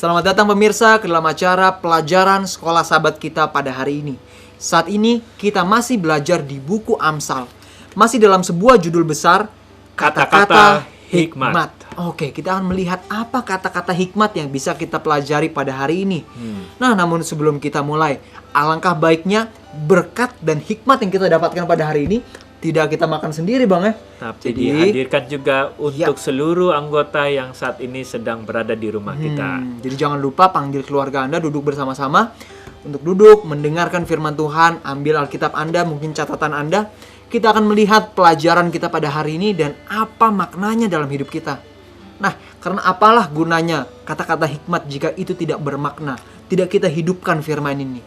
Selamat datang pemirsa ke dalam acara pelajaran sekolah sahabat kita pada hari ini. Saat ini kita masih belajar di buku Amsal. Masih dalam sebuah judul besar, Kata-kata Hikmat. Oke, kita akan melihat apa kata-kata hikmat yang bisa kita pelajari pada hari ini. Nah, namun sebelum kita mulai, alangkah baiknya berkat dan hikmat yang kita dapatkan pada hari ini tidak kita makan sendiri, Bang, ya. Tapi dihadirkan juga untuk seluruh anggota yang saat ini sedang berada di rumah kita. Jadi jangan lupa panggil keluarga Anda duduk bersama-sama untuk duduk, mendengarkan firman Tuhan, ambil Alkitab Anda, mungkin catatan Anda. Kita akan melihat pelajaran kita pada hari ini dan apa maknanya dalam hidup kita. Nah, karena apalah gunanya kata-kata hikmat jika itu tidak bermakna, tidak kita hidupkan firman ini.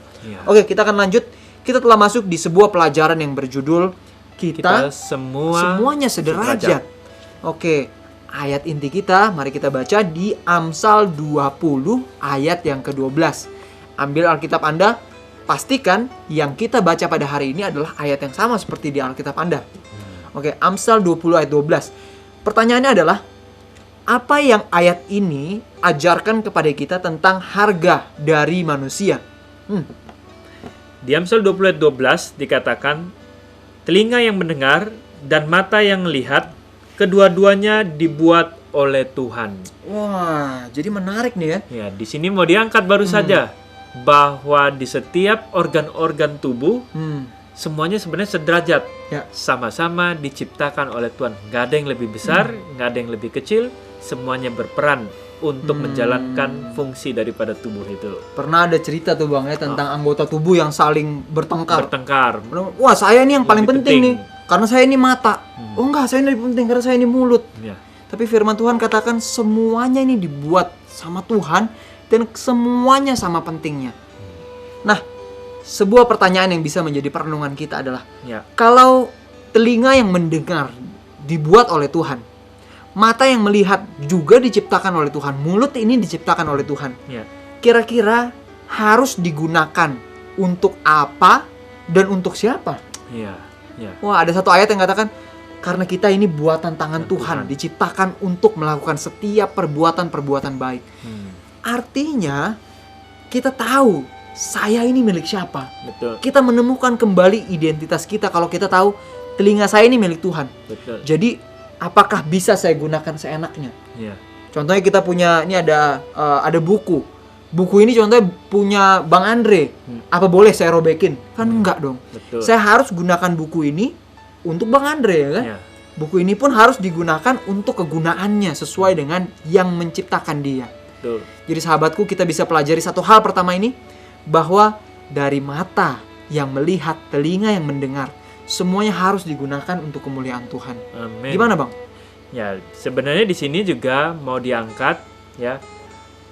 Oke, kita akan lanjut. Kita telah masuk di sebuah pelajaran yang berjudul Kita semuanya sederajat. Oke, ayat inti kita mari kita baca di Amsal 20 ayat yang ke-12. Ambil Alkitab Anda, pastikan yang kita baca pada hari ini adalah ayat yang sama seperti di Alkitab Anda. Oke, Amsal 20 ayat 12. Pertanyaannya adalah, apa yang ayat ini ajarkan kepada kita tentang harga dari manusia? Di Amsal 20 ayat 12 dikatakan, telinga yang mendengar dan mata yang melihat, kedua-duanya dibuat oleh Tuhan. Wah, jadi menarik nih ya. Ya, di sini mau diangkat baru saja bahwa di setiap organ-organ tubuh semuanya sebenarnya sederajat. Ya. Sama-sama diciptakan oleh Tuhan. Gak ada yang lebih besar, gak ada yang lebih kecil. Semuanya berperan untuk menjalankan fungsi daripada tubuh itu. Pernah ada cerita tuh Bang ya tentang anggota tubuh yang saling bertengkar. Wah, saya ini yang paling penting nih karena saya ini mata. Oh enggak, saya ini lebih penting karena saya ini mulut. Ya. Tapi firman Tuhan katakan semuanya ini dibuat sama Tuhan dan semuanya sama pentingnya. Nah, sebuah pertanyaan yang bisa menjadi perenungan kita adalah, kalau telinga yang mendengar dibuat oleh Tuhan, mata yang melihat juga diciptakan oleh Tuhan, mulut ini diciptakan oleh Tuhan. Kira-kira harus digunakan untuk apa dan untuk siapa? Wah, ada satu ayat yang katakan, karena kita ini buatan tangan Tuhan, diciptakan untuk melakukan setiap perbuatan-perbuatan baik. Artinya, kita tahu saya ini milik siapa. Betul. Kita menemukan kembali identitas kita kalau kita tahu telinga saya ini milik Tuhan. Betul. Jadi, apakah bisa saya gunakan seenaknya? Contohnya kita punya, ini ada buku. Buku ini contohnya punya Bang Andre. Apa boleh saya robekin? Kan enggak dong. Betul. Saya harus gunakan buku ini untuk Bang Andre, ya kan? Buku ini pun harus digunakan untuk kegunaannya sesuai dengan yang menciptakan dia. Betul. Jadi sahabatku, kita bisa pelajari satu hal pertama ini, bahwa dari mata yang melihat, telinga yang mendengar, semuanya harus digunakan untuk kemuliaan Tuhan. Amin. Gimana Bang? Ya, sebenarnya di sini juga mau diangkat ya.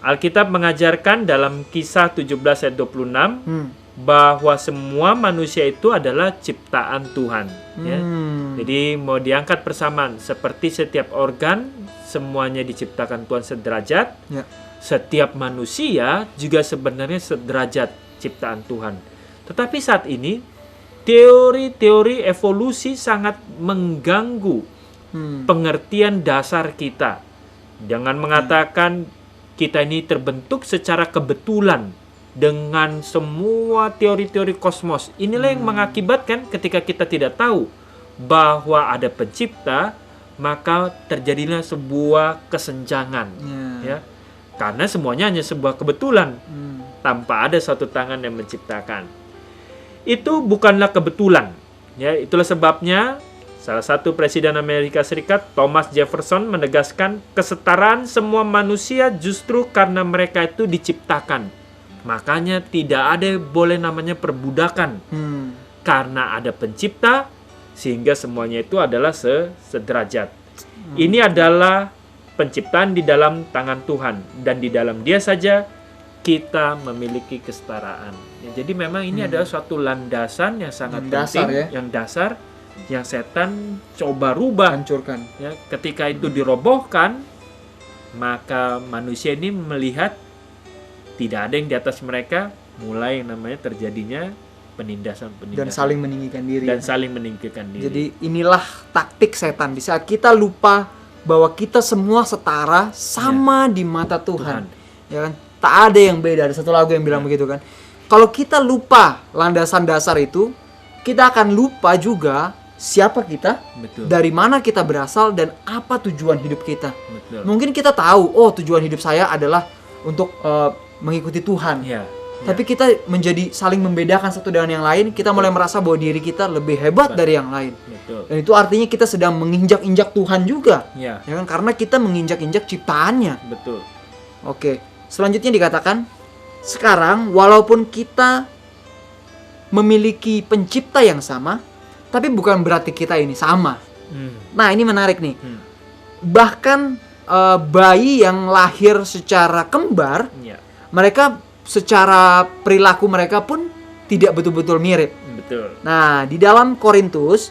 Alkitab mengajarkan dalam Kisah 17 ayat 26 bahwa semua manusia itu adalah ciptaan Tuhan ya. Jadi mau diangkat persamaan, seperti setiap organ semuanya diciptakan Tuhan sederajat. Setiap manusia juga sebenarnya sederajat ciptaan Tuhan. Tetapi saat ini teori-teori evolusi sangat mengganggu pengertian dasar kita. Jangan mengatakan kita ini terbentuk secara kebetulan dengan semua teori-teori kosmos. Inilah yang mengakibatkan ketika kita tidak tahu bahwa ada pencipta, maka terjadilah sebuah kesenjangan. Ya. Karena semuanya hanya sebuah kebetulan, tanpa ada satu tangan yang menciptakan. Itu bukanlah kebetulan. Ya, itulah sebabnya salah satu Presiden Amerika Serikat, Thomas Jefferson, menegaskan kesetaraan semua manusia justru karena mereka itu diciptakan. Makanya tidak ada boleh namanya perbudakan. Karena ada pencipta, sehingga semuanya itu adalah sederajat. Ini adalah penciptaan di dalam tangan Tuhan. Dan di dalam Dia saja kita memiliki kesetaraan. Ya, jadi memang ini adalah suatu landasan yang sangat penting, yang dasar, yang setan coba rubah, hancurkan. Ya, ketika itu dirobohkan, maka manusia ini melihat tidak ada yang di atas mereka, mulai yang namanya terjadinya penindasan-penindasan dan saling meninggikan diri. Jadi inilah taktik setan di saat kita lupa bahwa kita semua setara sama di mata Tuhan. Ya kan? Tak ada yang beda. Ada satu lagu yang bilang begitu kan. Kalau kita lupa landasan dasar itu, kita akan lupa juga siapa kita, Betul. dari mana kita berasal, dan apa tujuan hidup kita. Betul. Mungkin kita tahu, oh tujuan hidup saya adalah untuk mengikuti Tuhan. Ya. Tapi kita menjadi saling membedakan satu dengan yang lain. Kita mulai merasa bahwa diri kita lebih hebat dari yang lain. Betul. Dan itu artinya kita sedang menginjak-injak Tuhan juga. Ya. Ya kan? Karena kita menginjak-injak ciptaannya. Betul. Oke. Selanjutnya dikatakan, sekarang walaupun kita memiliki pencipta yang sama, tapi bukan berarti kita ini sama. Nah, ini menarik nih. Bahkan bayi yang lahir secara kembar, Ya. mereka secara perilaku mereka pun tidak betul-betul mirip. Betul. Nah, di dalam Korintus,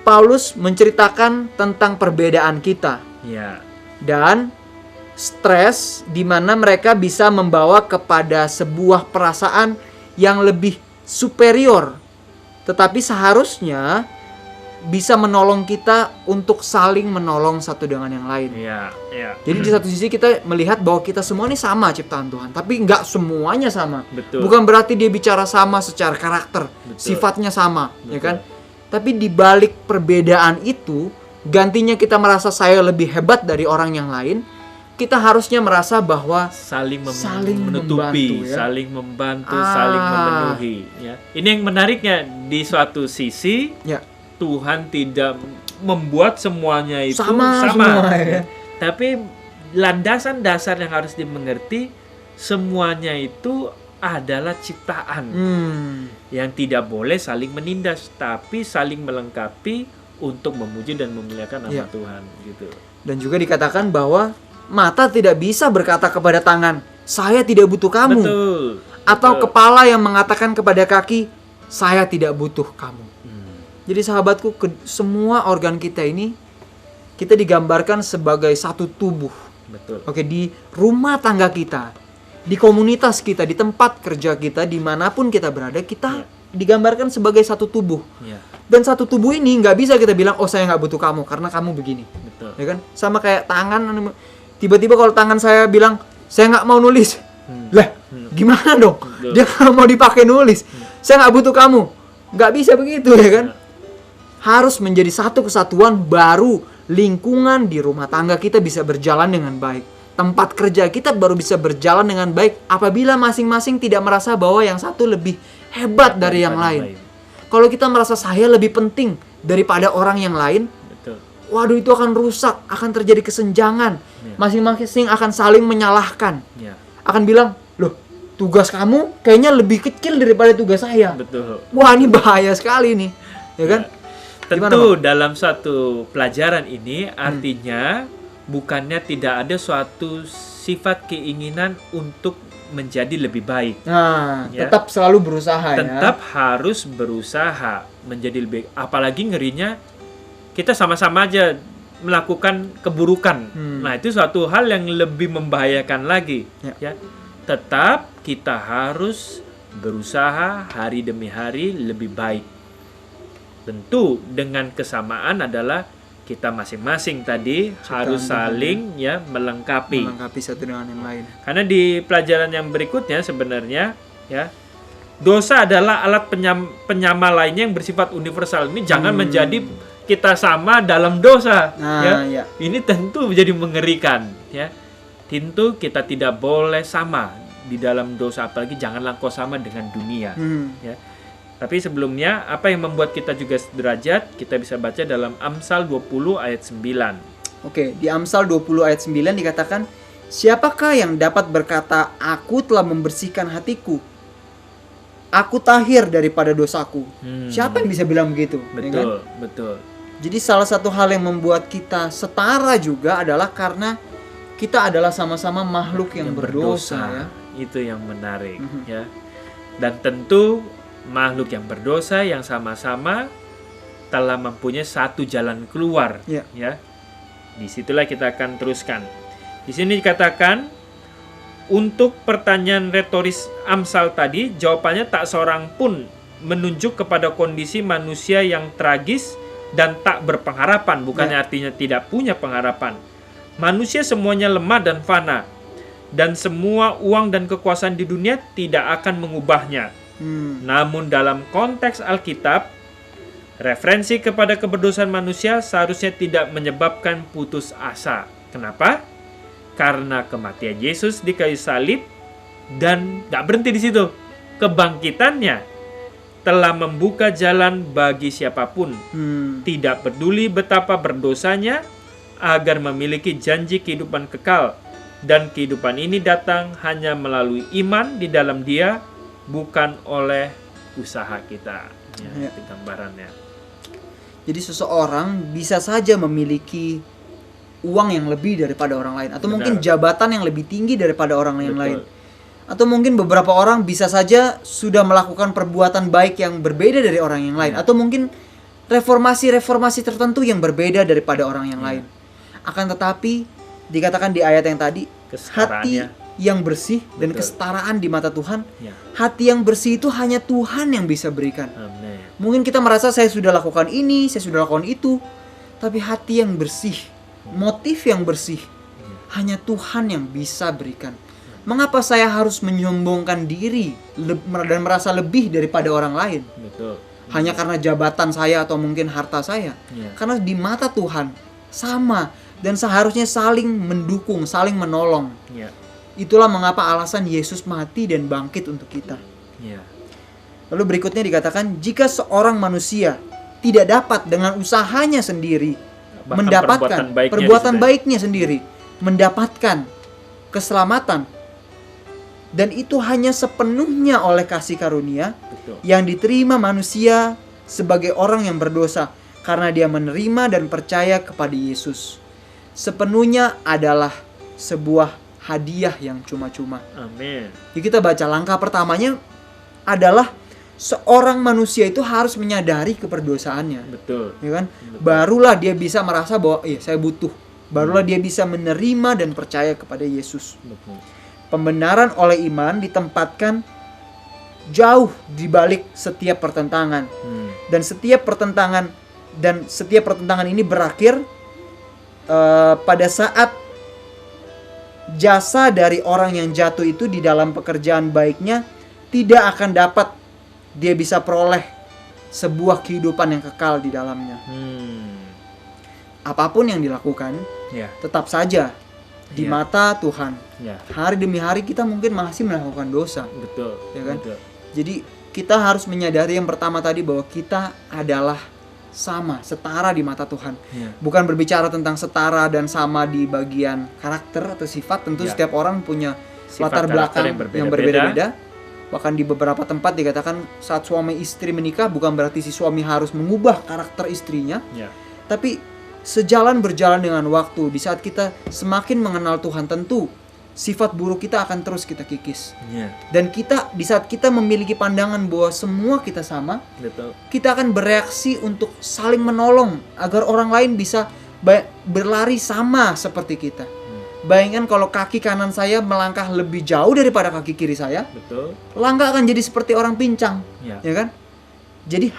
Paulus menceritakan tentang perbedaan kita Ya. dan stres di mana mereka bisa membawa kepada sebuah perasaan yang lebih superior, tetapi seharusnya bisa menolong kita untuk saling menolong satu dengan yang lain. Ya. Ya. Jadi di satu sisi kita melihat bahwa kita semua ini sama ciptaan Tuhan, tapi nggak semuanya sama. Betul. Bukan berarti dia bicara sama secara karakter, Betul. sifatnya sama, ya Betul. kan? Tapi di balik perbedaan itu, gantinya kita merasa saya lebih hebat dari orang yang lain, kita harusnya merasa bahwa saling Saling menutupi, membantu, ya. saling membantu, saling memenuhi. Ya. Ini yang menariknya, di suatu sisi ya Tuhan tidak membuat semuanya itu sama semua, ya. Tapi landasan dasar yang harus dimengerti, semuanya itu adalah ciptaan yang tidak boleh saling menindas, tapi saling melengkapi untuk memuji dan memuliakan nama Ya. Tuhan, gitu. Dan juga dikatakan bahwa mata tidak bisa berkata kepada tangan, saya tidak butuh kamu. Betul. Atau Betul. kepala yang mengatakan kepada kaki, saya tidak butuh kamu. Jadi sahabatku, semua organ kita ini, kita digambarkan sebagai satu tubuh. Betul. Oke, di rumah tangga kita, di komunitas kita, di tempat kerja kita, dimanapun kita berada, kita digambarkan sebagai satu tubuh. Ya. Dan satu tubuh ini nggak bisa kita bilang, oh saya nggak butuh kamu karena kamu begini. Betul. Ya kan? Sama kayak tangan, tiba-tiba kalau tangan saya bilang, saya nggak mau nulis. Lah, gimana dong? Betul. Dia kalau mau dipakai nulis, saya nggak butuh kamu. Nggak bisa begitu, ya kan? Harus menjadi satu kesatuan, baru lingkungan di rumah tangga kita bisa berjalan dengan baik. Tempat kerja kita baru bisa berjalan dengan baik apabila masing-masing tidak merasa bahwa yang satu lebih hebat dari yang lain. Kalau kita merasa saya lebih penting daripada orang yang lain, Betul. waduh itu akan rusak, akan terjadi kesenjangan. Masing-masing akan saling menyalahkan. Ya. Akan bilang, loh tugas kamu kayaknya lebih kecil daripada tugas saya. Betul. Wah ini bahaya sekali nih, ya kan? Gimana, Tentu Bang? dalam suatu pelajaran ini artinya bukannya tidak ada suatu sifat keinginan untuk menjadi lebih baik. Nah, Ya. tetap selalu berusaha Tetap harus berusaha menjadi lebih, apalagi ngerinya kita sama-sama aja melakukan keburukan. Nah, itu suatu hal yang lebih membahayakan lagi, ya. Tetap kita harus berusaha hari demi hari lebih baik. Tentu dengan kesamaan adalah kita masing-masing tadi harus saling melengkapi. melengkapi satu dengan yang lain. Karena di pelajaran yang berikutnya sebenarnya ya, dosa adalah alat penyama lainnya yang bersifat universal. Ini jangan menjadi kita sama dalam dosa. Nah, Ya. Ini tentu menjadi mengerikan. Ya. Tentu kita tidak boleh sama di dalam dosa, apalagi janganlah kau sama dengan dunia. Ya. Tapi sebelumnya, apa yang membuat kita juga sederajat, kita bisa baca dalam Amsal 20 ayat 9. Oke, di Amsal 20 ayat 9 dikatakan, siapakah yang dapat berkata, aku telah membersihkan hatiku, aku tahir daripada dosaku. Siapa yang bisa bilang begitu? Ya kan? Betul, betul. Jadi salah satu hal yang membuat kita setara juga adalah karena kita adalah sama-sama makhluk yang berdosa. Ya. Itu yang menarik, ya. Dan tentu makhluk yang berdosa yang sama-sama telah mempunyai satu jalan keluar, Ya. ya. Disitulah kita akan teruskan. Di sini dikatakan untuk pertanyaan retoris Amsal tadi, jawabannya tak seorang pun menunjuk kepada kondisi manusia yang tragis dan tak berpengharapan. Bukannya artinya tidak punya pengharapan. Manusia semuanya lemah dan fana. dan semua uang dan kekuasaan di dunia tidak akan mengubahnya. Namun dalam konteks Alkitab, referensi kepada keberdosaan manusia seharusnya tidak menyebabkan putus asa. Kenapa? Karena kematian Yesus di kayu salib dan gak berhenti di situ. Kebangkitannya telah membuka jalan bagi siapapun, tidak peduli betapa berdosanya, agar memiliki janji kehidupan kekal. Dan kehidupan ini datang hanya melalui iman di dalam Dia, bukan oleh usaha kita. Ya, itu gambarannya. Jadi seseorang bisa saja memiliki uang yang lebih daripada orang lain, atau mungkin jabatan yang lebih tinggi daripada orang yang lain. Atau mungkin beberapa orang bisa saja sudah melakukan perbuatan baik yang berbeda dari orang yang lain. Atau mungkin reformasi-reformasi tertentu yang berbeda daripada orang yang lain. Akan tetapi dikatakan di ayat yang tadi, hati yang bersih dan kesetaraan di mata Tuhan. Hati yang bersih itu hanya Tuhan yang bisa berikan. Amen. Mungkin kita merasa saya sudah lakukan ini, saya sudah lakukan itu, tapi hati yang bersih, motif yang bersih, hanya Tuhan yang bisa berikan. Mengapa saya harus menyombongkan diri dan merasa lebih daripada orang lain? Betul. Hanya karena jabatan saya atau mungkin harta saya. Karena di mata Tuhan sama, dan seharusnya saling mendukung, saling menolong. Itulah mengapa alasan Yesus mati dan bangkit untuk kita. Lalu berikutnya dikatakan, jika seorang manusia tidak dapat dengan usahanya sendiri mendapatkan perbuatan baiknya sendiri, mendapatkan keselamatan, dan itu hanya sepenuhnya oleh kasih karunia yang diterima manusia sebagai orang yang berdosa karena dia menerima dan percaya kepada Yesus. Sepenuhnya adalah sebuah hadiah yang cuma-cuma. Amin. Jadi kita baca langkah pertamanya adalah seorang manusia itu harus menyadari keperdosaannya. Betul. Ya kan? Barulah dia bisa merasa bahwa saya butuh. Barulah dia bisa menerima dan percaya kepada Yesus. Betul. Pembenaran oleh iman ditempatkan jauh di balik setiap pertentangan. Dan setiap pertentangan ini berakhir pada saat jasa dari orang yang jatuh itu di dalam pekerjaan baiknya tidak akan dapat dia bisa peroleh sebuah kehidupan yang kekal di dalamnya. Apapun yang dilakukan, tetap saja di mata Tuhan. Hari demi hari kita mungkin masih melakukan dosa. Betul. Ya kan? Betul. Jadi kita harus menyadari yang pertama tadi bahwa kita adalah sama, setara di mata Tuhan. Bukan berbicara tentang setara dan sama di bagian karakter atau sifat. Tentu setiap orang punya latar belakang yang berbeda-beda. Bahkan di beberapa tempat dikatakan saat suami istri menikah bukan berarti si suami harus mengubah karakter istrinya. Tapi berjalan dengan waktu, di saat kita semakin mengenal Tuhan, tentu sifat buruk kita akan terus kita kikis. Dan kita di saat kita memiliki pandangan bahwa semua kita sama, kita akan bereaksi untuk saling menolong agar orang lain bisa berlari sama seperti kita. Bayangkan kalau kaki kanan saya melangkah lebih jauh daripada kaki kiri saya, langkah akan jadi seperti orang pincang, ya kan? Jadi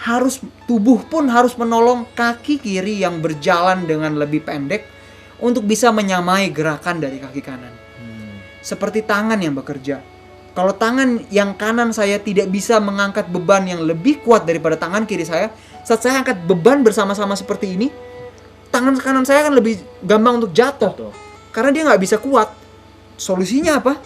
tubuh pun harus menolong kaki kiri yang berjalan dengan lebih pendek untuk bisa menyamai gerakan dari kaki kanan. Seperti tangan yang bekerja. Kalau tangan yang kanan saya tidak bisa mengangkat beban yang lebih kuat daripada tangan kiri saya, saat saya angkat beban bersama-sama seperti ini, tangan kanan saya akan lebih gampang untuk jatuh. Karena dia nggak bisa kuat. Solusinya apa?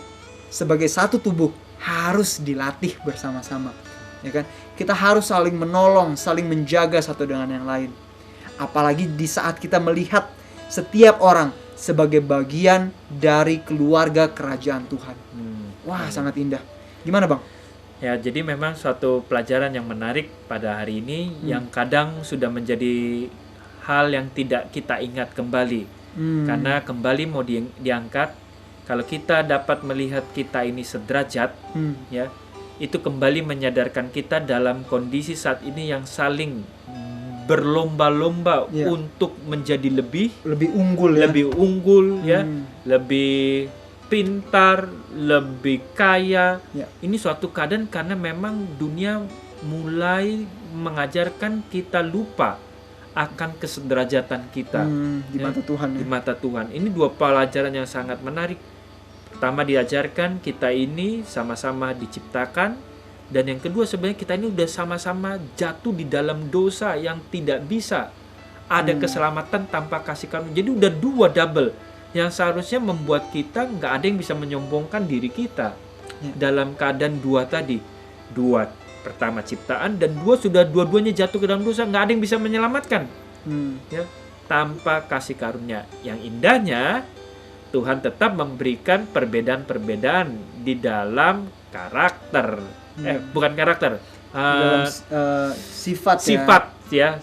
Sebagai satu tubuh harus dilatih bersama-sama. Ya kan? Kita harus saling menolong, saling menjaga satu dengan yang lain. Apalagi di saat kita melihat setiap orang sebagai bagian dari keluarga kerajaan Tuhan. Wah, sangat indah. Gimana, Bang? Ya, jadi memang suatu pelajaran yang menarik pada hari ini yang kadang sudah menjadi hal yang tidak kita ingat kembali. Karena kembali mau diangkat, kalau kita dapat melihat kita ini sederajat, ya, itu kembali menyadarkan kita dalam kondisi saat ini yang saling berlomba-lomba untuk menjadi lebih unggul ya, lebih pintar, lebih kaya. Ini suatu keadaan karena memang dunia mulai mengajarkan kita lupa akan kesederajatan kita di mata Tuhan. Di mata Tuhan. Ini dua pelajaran yang sangat menarik. Pertama diajarkan kita ini sama-sama diciptakan, dan yang kedua sebenarnya kita ini udah sama-sama jatuh di dalam dosa yang tidak bisa ada keselamatan tanpa kasih karunia. Jadi udah dua double yang seharusnya membuat kita nggak ada yang bisa menyombongkan diri kita dalam keadaan dua tadi. Dua, pertama ciptaan, dan dua sudah dua-duanya jatuh ke dalam dosa, nggak ada yang bisa menyelamatkan ya, tanpa kasih karunia. Yang indahnya Tuhan tetap memberikan perbedaan-perbedaan di dalam karakter, bukan karakter, Dalam sifat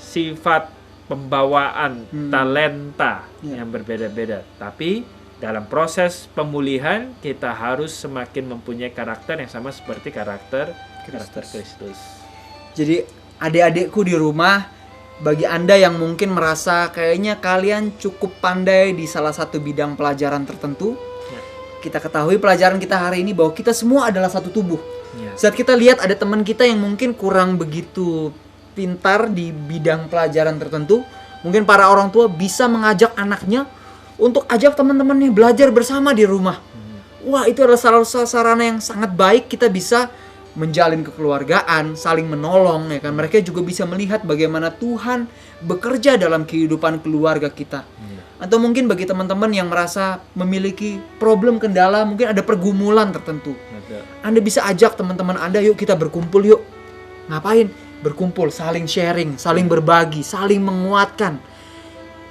sifat pembawaan, talenta yang berbeda-beda. Tapi dalam proses pemulihan kita harus semakin mempunyai karakter yang sama seperti karakter Kristus. Jadi adik-adikku di rumah, bagi Anda yang mungkin merasa kayaknya kalian cukup pandai di salah satu bidang pelajaran tertentu, kita ketahui pelajaran kita hari ini bahwa kita semua adalah satu tubuh. Saat kita lihat ada teman kita yang mungkin kurang begitu pintar di bidang pelajaran tertentu, mungkin para orang tua bisa mengajak anaknya untuk ajak teman-temannya belajar bersama di rumah. Wah, itu adalah salah satu sarana yang sangat baik kita bisa menjalin kekeluargaan, saling menolong, ya kan. Mereka juga bisa melihat bagaimana Tuhan bekerja dalam kehidupan keluarga kita. Atau mungkin bagi teman-teman yang merasa memiliki problem kendala, mungkin ada pergumulan tertentu. Anda bisa ajak teman-teman Anda, yuk kita berkumpul yuk. Ngapain? Berkumpul, saling sharing, saling berbagi, saling menguatkan.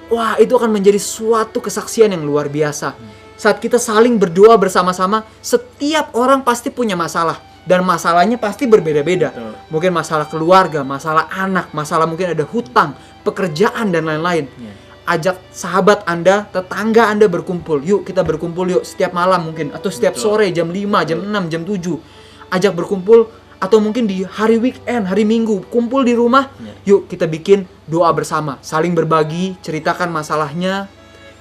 Wah, itu akan menjadi suatu kesaksian yang luar biasa. Saat kita saling berdoa bersama-sama, setiap orang pasti punya masalah. Dan masalahnya pasti berbeda-beda. Mungkin masalah keluarga, masalah anak, masalah mungkin ada hutang, pekerjaan, dan lain-lain. Ajak sahabat Anda, tetangga Anda berkumpul. Yuk kita berkumpul yuk, setiap malam mungkin. Atau setiap sore, jam 5, jam 6, jam 7. Ajak berkumpul. Atau mungkin di hari weekend, hari Minggu, kumpul di rumah. Yuk kita bikin doa bersama. Saling berbagi, ceritakan masalahnya.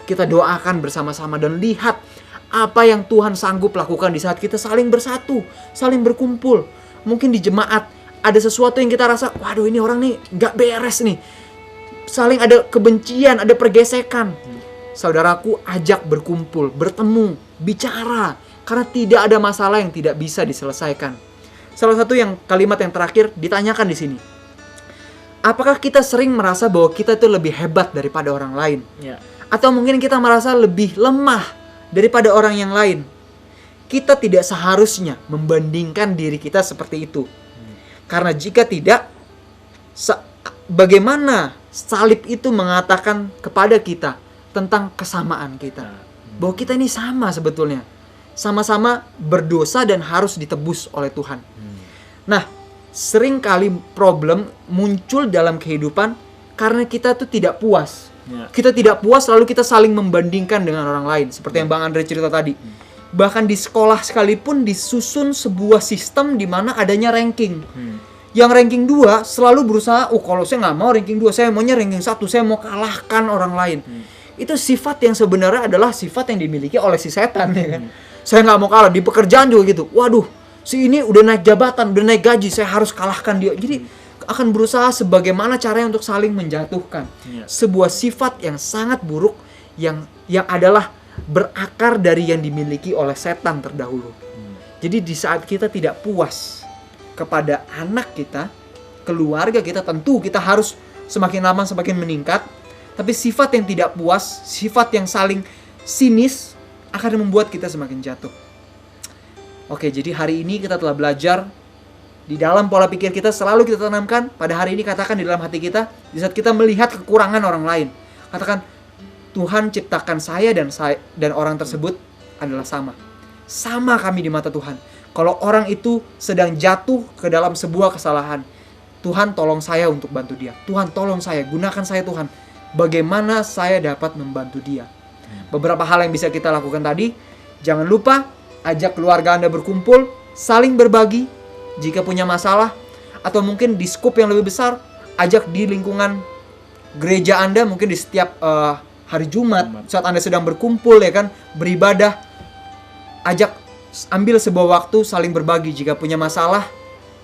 Kita doakan bersama-sama dan lihat apa yang Tuhan sanggup lakukan di saat kita saling bersatu, saling berkumpul. Mungkin di jemaat ada sesuatu yang kita rasa, waduh ini orang nih gak beres nih. Saling ada kebencian, ada pergesekan. Saudaraku, ajak berkumpul, bertemu, bicara. Karena tidak ada masalah yang tidak bisa diselesaikan. Salah satu yang kalimat yang terakhir ditanyakan di sini. Apakah kita sering merasa bahwa kita itu lebih hebat daripada orang lain? Atau mungkin kita merasa lebih lemah daripada orang yang lain? Kita tidak seharusnya membandingkan diri kita seperti itu. Karena jika tidak, bagaimana salib itu mengatakan kepada kita tentang kesamaan kita? Bahwa kita ini sama sebetulnya. Sama-sama berdosa dan harus ditebus oleh Tuhan. Nah, seringkali problem muncul dalam kehidupan karena kita tuh tidak puas. Kita tidak puas, lalu kita saling membandingkan dengan orang lain. Seperti yang Bang Andre cerita tadi. Bahkan di sekolah sekalipun disusun sebuah sistem di mana adanya ranking. Yang ranking 2 selalu berusaha, kalau saya nggak mau ranking 2, saya maunya ranking 1, saya mau kalahkan orang lain. Itu sifat yang sebenarnya adalah sifat yang dimiliki oleh si setan, ya kan. Saya nggak mau kalah, di pekerjaan juga gitu. Waduh, si ini udah naik jabatan, udah naik gaji, saya harus kalahkan dia. Jadi akan berusaha sebagaimana caranya untuk saling menjatuhkan. Sebuah sifat yang sangat buruk yang adalah berakar dari yang dimiliki oleh setan terdahulu. Jadi di saat kita tidak puas kepada anak kita, keluarga kita, tentu kita harus semakin lama semakin meningkat. Tapi sifat yang tidak puas, sifat yang saling sinis akan membuat kita semakin jatuh. Oke, jadi hari ini kita telah belajar. Di dalam pola pikir kita selalu kita tanamkan, pada hari ini katakan di dalam hati kita, di saat kita melihat kekurangan orang lain, katakan, Tuhan ciptakan saya dan orang tersebut adalah sama. Sama kami di mata Tuhan. Kalau orang itu sedang jatuh ke dalam sebuah kesalahan, Tuhan tolong saya untuk bantu dia. Tuhan tolong saya, gunakan saya Tuhan. Bagaimana saya dapat membantu dia? Beberapa hal yang bisa kita lakukan tadi, jangan lupa ajak keluarga Anda berkumpul, saling berbagi. Jika punya masalah, atau mungkin di skup yang lebih besar, ajak di lingkungan gereja Anda, mungkin di setiap hari Jumat, saat Anda sedang berkumpul, ya kan, beribadah, ajak ambil sebuah waktu saling berbagi. Jika punya masalah,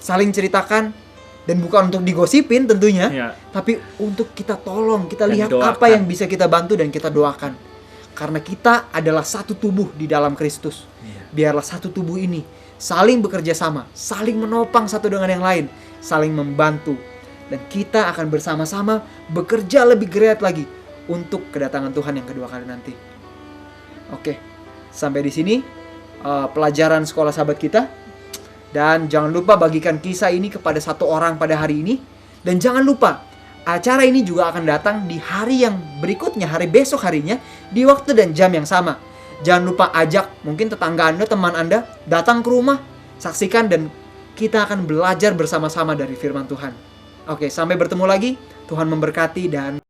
saling ceritakan, dan bukan untuk digosipin tentunya, tapi untuk kita tolong, kita lihat apa yang bisa kita bantu dan kita doakan. Karena kita adalah satu tubuh di dalam Kristus. Biarlah satu tubuh ini saling bekerja sama, saling menopang satu dengan yang lain, saling membantu. Dan kita akan bersama-sama bekerja lebih giat lagi untuk kedatangan Tuhan yang kedua kali nanti. Oke, sampai di sini pelajaran sekolah sahabat kita. Dan jangan lupa bagikan kisah ini kepada satu orang pada hari ini. Dan jangan lupa, acara ini juga akan datang di hari yang berikutnya, hari besok harinya, di waktu dan jam yang sama. Jangan lupa ajak mungkin tetangga Anda, teman Anda, datang ke rumah, saksikan, dan kita akan belajar bersama-sama dari firman Tuhan. Oke, sampai bertemu lagi. Tuhan memberkati dan